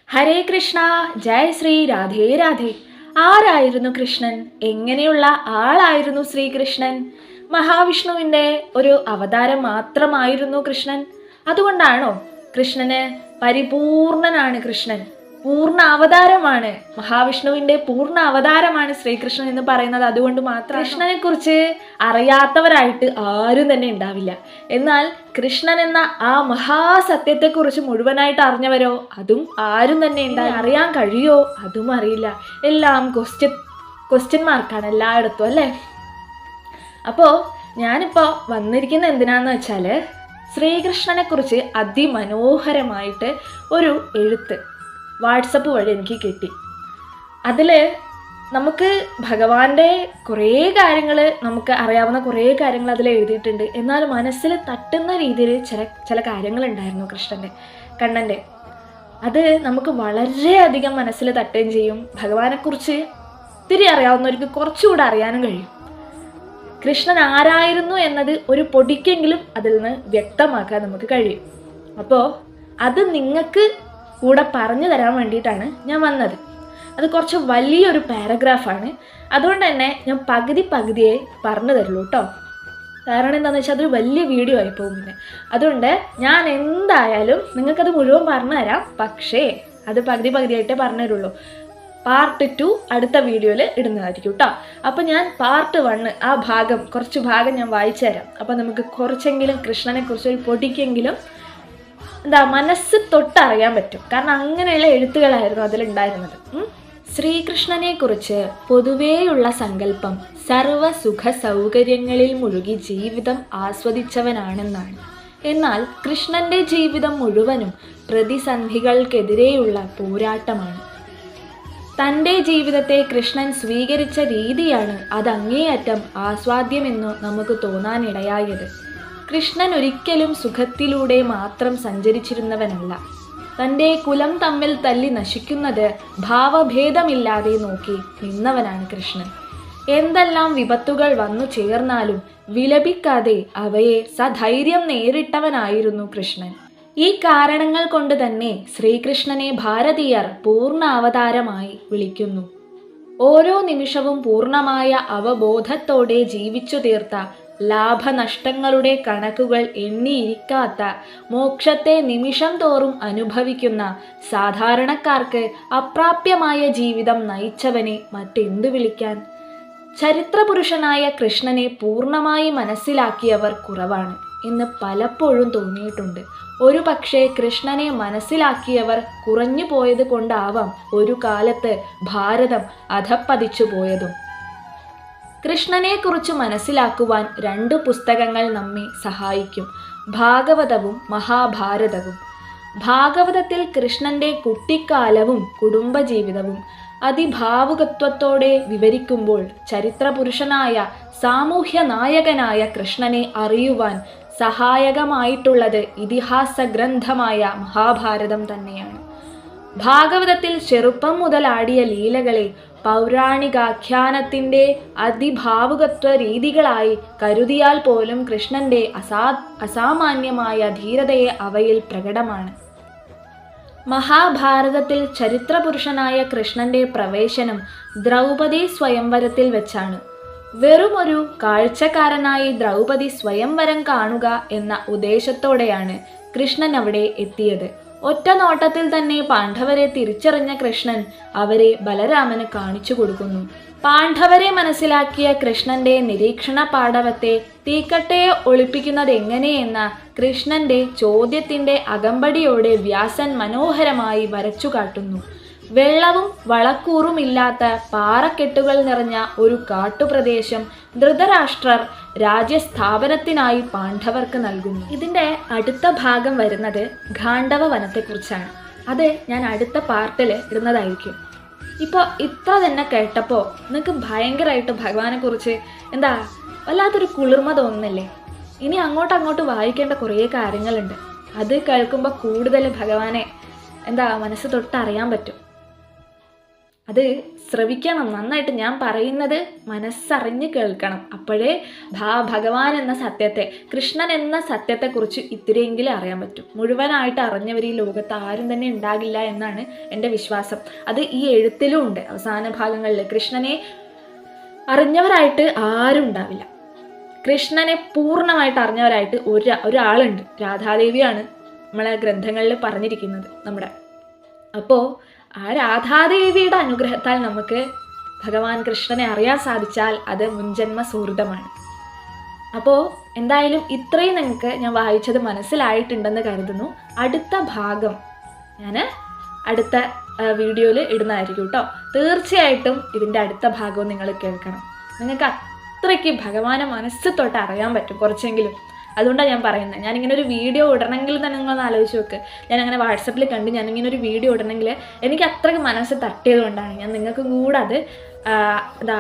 ഹരേ കൃഷ്ണ, ജയ ശ്രീ രാധേ രാധേ. ആരായിരുന്നു കൃഷ്ണൻ? എങ്ങനെയുള്ള ആളായിരുന്നു ശ്രീകൃഷ്ണൻ? മഹാവിഷ്ണുവിൻ്റെ ഒരു അവതാരം മാത്രമായിരുന്നു കൃഷ്ണൻ? അതുകൊണ്ടാണോ കൃഷ്ണന് പരിപൂർണനാണ് കൃഷ്ണൻ, പൂർണ്ണ അവതാരമാണ്, മഹാവിഷ്ണുവിൻ്റെ പൂർണ്ണ അവതാരമാണ് ശ്രീകൃഷ്ണൻ എന്ന് പറയുന്നത് അതുകൊണ്ട് മാത്രം? കൃഷ്ണനെ കുറിച്ച് അറിയാത്തവരായിട്ട് ആരും തന്നെ ഉണ്ടാവില്ല. എന്നാൽ കൃഷ്ണൻ എന്ന ആ മഹാസത്യത്തെക്കുറിച്ച് മുഴുവനായിട്ട് അറിഞ്ഞവരോ അതും ആരും തന്നെ ഉണ്ടാവില്ല. അറിയാൻ കഴിയോ അതും അറിയില്ല. എല്ലാം ക്വസ്റ്റ്യൻ മാർക്കാണ് എല്ലായിടത്തും, അല്ലേ? അപ്പോൾ ഞാനിപ്പോൾ വന്നിരിക്കുന്നത് എന്തിനാന്ന് വെച്ചാൽ, ശ്രീകൃഷ്ണനെ കുറിച്ച് അതിമനോഹരമായിട്ട് ഒരു എഴുത്ത് വാട്സപ്പ് വഴി എനിക്ക് കിട്ടി. അതിൽ നമുക്ക് ഭഗവാന്റെ കുറേ കാര്യങ്ങൾ, നമുക്ക് അറിയാവുന്ന കുറേ കാര്യങ്ങൾ അതിൽ എഴുതിയിട്ടുണ്ട്. എന്നാൽ മനസ്സിൽ തട്ടുന്ന രീതിയിൽ ചില കാര്യങ്ങളുണ്ടായിരുന്നു കണ്ണൻ്റെ. അത് നമുക്ക് വളരെയധികം മനസ്സിൽ തട്ടുകയും ചെയ്യും. ഭഗവാനെക്കുറിച്ച് ഒത്തിരി അറിയാവുന്നവർക്ക് കുറച്ചുകൂടെ അറിയാനും കഴിയും. കൃഷ്ണൻ ആരായിരുന്നു എന്നത് ഒരു പൊടിക്കെങ്കിലും അതിൽ നിന്ന് വ്യക്തമാക്കാൻ നമുക്ക് കഴിയും. അപ്പോൾ അത് നിങ്ങൾക്ക് കൂടെ പറഞ്ഞു തരാൻ വേണ്ടിയിട്ടാണ് ഞാൻ വന്നത്. അത് കുറച്ച് വലിയൊരു പാരഗ്രാഫാണ്. അതുകൊണ്ട് തന്നെ ഞാൻ പകുതിയെ പറഞ്ഞു തരുള്ളൂ കേട്ടോ. കാരണം എന്താണെന്ന് വെച്ചാൽ അതൊരു വലിയ വീഡിയോ ആയി പോകും പിന്നെ. അതുകൊണ്ട് ഞാൻ എന്തായാലും നിങ്ങൾക്കത് മുഴുവൻ പറഞ്ഞു തരാം. പക്ഷേ അത് പകുതിയായിട്ടേ പറഞ്ഞു തരുള്ളൂ. പാർട്ട് 2 അടുത്ത വീഡിയോയിൽ ഇടുന്നതായിരിക്കും കേട്ടോ. അപ്പോൾ ഞാൻ പാർട്ട് 1 കുറച്ച് ഭാഗം ഞാൻ വായിച്ചു തരാം. അപ്പോൾ നമുക്ക് കുറച്ചെങ്കിലും കൃഷ്ണനെക്കുറിച്ച് ഒരു പൊടിക്കെങ്കിലും മനസ്സ് തൊട്ടറിയാൻ പറ്റും. കാരണം അങ്ങനെയുള്ള എഴുത്തുകളായിരുന്നു അതിലുണ്ടായിരുന്നത്. ശ്രീകൃഷ്ണനെ കുറിച്ച് പൊതുവേയുള്ള സങ്കല്പം സർവ്വസുഖ സൗകര്യങ്ങളിൽ മുഴുകി ജീവിതം ആസ്വദിച്ചവനാണെന്നാണ്. എന്നാൽ കൃഷ്ണന്റെ ജീവിതം മുഴുവനും പ്രതിസന്ധികൾക്കെതിരെയുള്ള പോരാട്ടമാണ്. തൻ്റെ ജീവിതത്തെ കൃഷ്ണൻ സ്വീകരിച്ച രീതിയാണ് അതങ്ങേയറ്റം ആസ്വാദ്യമെന്നു നമുക്ക് തോന്നാനിടയായത്. കൃഷ്ണൻ ഒരിക്കലും സുഖത്തിലൂടെ മാത്രം സഞ്ചരിച്ചിരുന്നവനല്ല. തൻ്റെ കുലം തമ്മിൽ തല്ലി നശിക്കുന്നത് ഭാവഭേദമില്ലാതെ നോക്കി നിന്നവനാണ് കൃഷ്ണൻ. എന്തെല്ലാം വിപത്തുകൾ വന്നു ചേർന്നാലും വിലപിക്കാതെ അവയെ സധൈര്യം നേരിട്ടവനായിരുന്നു കൃഷ്ണൻ. ഈ കാരണങ്ങൾ കൊണ്ട് തന്നെ ശ്രീകൃഷ്ണനെ ഭാരതീയർ പൂർണ്ണ അവതാരമായി വിളിക്കുന്നു. ഓരോ നിമിഷവും പൂർണ്ണമായ അവബോധത്തോടെ ജീവിച്ചു തീർത്ത, ലാഭനഷ്ടങ്ങളുടെ കണക്കുകൾ എണ്ണിയിരിക്കാത്ത, മോക്ഷത്തെ നിമിഷം തോറും അനുഭവിക്കുന്ന, സാധാരണക്കാർക്ക് അപ്രാപ്യമായ ജീവിതം നയിച്ചവനെ മറ്റെന്തു വിളിക്കാൻ? ചരിത്രപുരുഷനായ കൃഷ്ണനെ പൂർണ്ണമായി മനസ്സിലാക്കിയവർ കുറവാണ് എന്ന് പലപ്പോഴും തോന്നിയിട്ടുണ്ട്. ഒരു പക്ഷേ കൃഷ്ണനെ മനസ്സിലാക്കിയവർ കുറഞ്ഞു പോയത് കൊണ്ടാവാം ഒരു കാലത്ത് ഭാരതം അധപ്പതിച്ചു പോയതും. കൃഷ്ണനെക്കുറിച്ച് മനസ്സിലാക്കുവാൻ 2 പുസ്തകങ്ങൾ നമ്മെ സഹായിക്കും: ഭാഗവതവും മഹാഭാരതവും. ഭാഗവതത്തിൽ കൃഷ്ണന്റെ കുട്ടിക്കാലവും കുടുംബജീവിതവും അതിഭാവുകത്വത്തോടെ വിവരിക്കുമ്പോൾ, ചരിത്രപുരുഷനായ സാമൂഹ്യ നായകനായ കൃഷ്ണനെ അറിയുവാൻ സഹായകമായിട്ടുള്ളത് ഇതിഹാസ ഗ്രന്ഥമായ മഹാഭാരതം തന്നെയാണ്. ഭാഗവതത്തിൽ ചെറുപ്പം മുതൽ ആടിയ ലീലകളെ പൗരാണികാഖ്യാനത്തിൻ്റെ അതിഭാവുകത്വ രീതികളായി കരുതിയാൽ പോലും കൃഷ്ണന്റെ അസാമാന്യമായ ധീരതയെ അവയിൽ പ്രകടമാണ്. മഹാഭാരതത്തിൽ ചരിത്രപുരുഷനായ കൃഷ്ണന്റെ പ്രവേശനം ദ്രൗപദി സ്വയംവരത്തിൽ വെച്ചാണ്. വെറുമൊരു കാഴ്ചക്കാരനായി ദ്രൗപദി സ്വയംവരം കാണുക എന്ന ഉദ്ദേശത്തോടെയാണ് കൃഷ്ണൻ അവിടെ എത്തിയത്. ഒറ്റ നോട്ടത്തിൽ തന്നെ പാണ്ഡവരെ തിരിച്ചറിഞ്ഞ കൃഷ്ണൻ അവരെ ബലരാമന് കാണിച്ചു കൊടുക്കുന്നു. പാണ്ഡവരെ മനസ്സിലാക്കിയ കൃഷ്ണന്റെ നിരീക്ഷണ പാടവത്തെ തീക്കട്ടയെ ഒളിപ്പിക്കുന്നത് എങ്ങനെയെന്ന കൃഷ്ണന്റെ ചോദ്യത്തിന്റെ അകമ്പടിയോടെ വ്യാസൻ മനോഹരമായി വരച്ചു കാട്ടുന്നു. വെള്ളവും വളക്കൂറുമില്ലാത്ത പാറക്കെട്ടുകൾ നിറഞ്ഞ ഒരു കാട്ടുപ്രദേശം ധൃതരാഷ്ട്രർ രാജ്യസ്ഥാപനത്തിനായി പാണ്ഡവർക്ക് നൽകുന്നു. ഇതിൻ്റെ അടുത്ത ഭാഗം വരുന്നത് ഗാണ്ഡവ വനത്തെക്കുറിച്ചാണ്. അത് ഞാൻ അടുത്ത പാർട്ടിൽ ഇടുന്നതായിരിക്കും. ഇപ്പോൾ ഇത്ര തന്നെ കേട്ടപ്പോൾ നിങ്ങൾക്ക് ഭയങ്കരമായിട്ട് ഭഗവാനെക്കുറിച്ച് വല്ലാത്തൊരു കുളിർമ തോന്നുന്നില്ലേ? ഇനി അങ്ങോട്ട് വായിക്കേണ്ട കുറേ കാര്യങ്ങളുണ്ട്. അത് കേൾക്കുമ്പോൾ കൂടുതൽ ഭഗവാനെ മനസ്സ് തൊട്ട് അറിയാൻ പറ്റും. അത് ശ്രവിക്കണം, നന്നായിട്ട് ഞാൻ പറയുന്നത് മനസ്സറിഞ്ഞ് കേൾക്കണം. അപ്പോഴേ ഭഗവാൻ എന്ന സത്യത്തെ, കൃഷ്ണൻ എന്ന സത്യത്തെക്കുറിച്ച് ഇത്തിരിയെങ്കിലും അറിയാൻ പറ്റും. മുഴുവനായിട്ട് അറിഞ്ഞവർ ഈ ലോകത്ത് ആരും തന്നെ ഉണ്ടാകില്ല എന്നാണ് എൻ്റെ വിശ്വാസം. അത് ഈ എഴുത്തിലും ഉണ്ട്. അവസാന ഭാഗങ്ങളിൽ കൃഷ്ണനെ അറിഞ്ഞവരായിട്ട് ആരും ഉണ്ടാവില്ല. കൃഷ്ണനെ പൂർണ്ണമായിട്ട് അറിഞ്ഞവരായിട്ട് ഒരാളുണ്ട്, രാധാദേവിയാണ് നമ്മളെ ഗ്രന്ഥങ്ങളിൽ പറഞ്ഞിരിക്കുന്നത് നമ്മുടെ. അപ്പോൾ ആ രാധാദേവിയുടെ അനുഗ്രഹത്താൽ നമുക്ക് ഭഗവാൻ കൃഷ്ണനെ അറിയാൻ സാധിച്ചാൽ അത് മുൻജന്മ സുഹൃതമാണ്. അപ്പോൾ എന്തായാലും ഇത്രയും നിങ്ങൾക്ക് ഞാൻ വായിച്ചത് മനസ്സിലായിട്ടുണ്ടെന്ന് കരുതുന്നു. അടുത്ത ഭാഗം ഞാൻ അടുത്ത വീഡിയോയിൽ ഇടുന്നതായിരിക്കും കേട്ടോ. തീർച്ചയായിട്ടും ഇതിൻ്റെ അടുത്ത ഭാഗവും നിങ്ങൾ കേൾക്കണം. നിങ്ങൾക്ക് അത്രയ്ക്ക് ഭഗവാനെ മനസ്സ് തൊട്ട് അറിയാൻ പറ്റും കുറച്ചെങ്കിലും. അതുകൊണ്ടാണ് ഞാൻ പറയുന്നത്. ഞാനിങ്ങനെ ഒരു വീഡിയോ ഇടണമെങ്കിൽ തന്നെ നിങ്ങളൊന്ന് ആലോചിച്ച് നോക്ക്. ഞാനങ്ങനെ വാട്സപ്പിൽ കണ്ട് ഞാനിങ്ങനെ ഒരു വീഡിയോ ഇടണമെങ്കിൽ എനിക്ക് അത്രയ്ക്ക് മനസ്സ് തട്ടിയത് കൊണ്ടാണ് ഞാൻ നിങ്ങൾക്കും കൂടെ അത്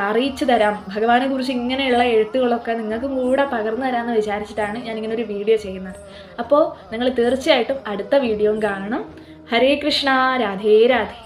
അറിയിച്ചു തരാം. ഭഗവാനെ കുറിച്ച് ഇങ്ങനെയുള്ള എഴുത്തുകളൊക്കെ നിങ്ങൾക്കും കൂടെ പകർന്നു തരാമെന്ന് വിചാരിച്ചിട്ടാണ് ഞാനിങ്ങനെ ഒരു വീഡിയോ ചെയ്യുന്നത്. അപ്പോൾ നിങ്ങൾ തീർച്ചയായിട്ടും അടുത്ത വീഡിയോയും കാണണം. ഹരേ കൃഷ്ണ, രാധേ രാധേ.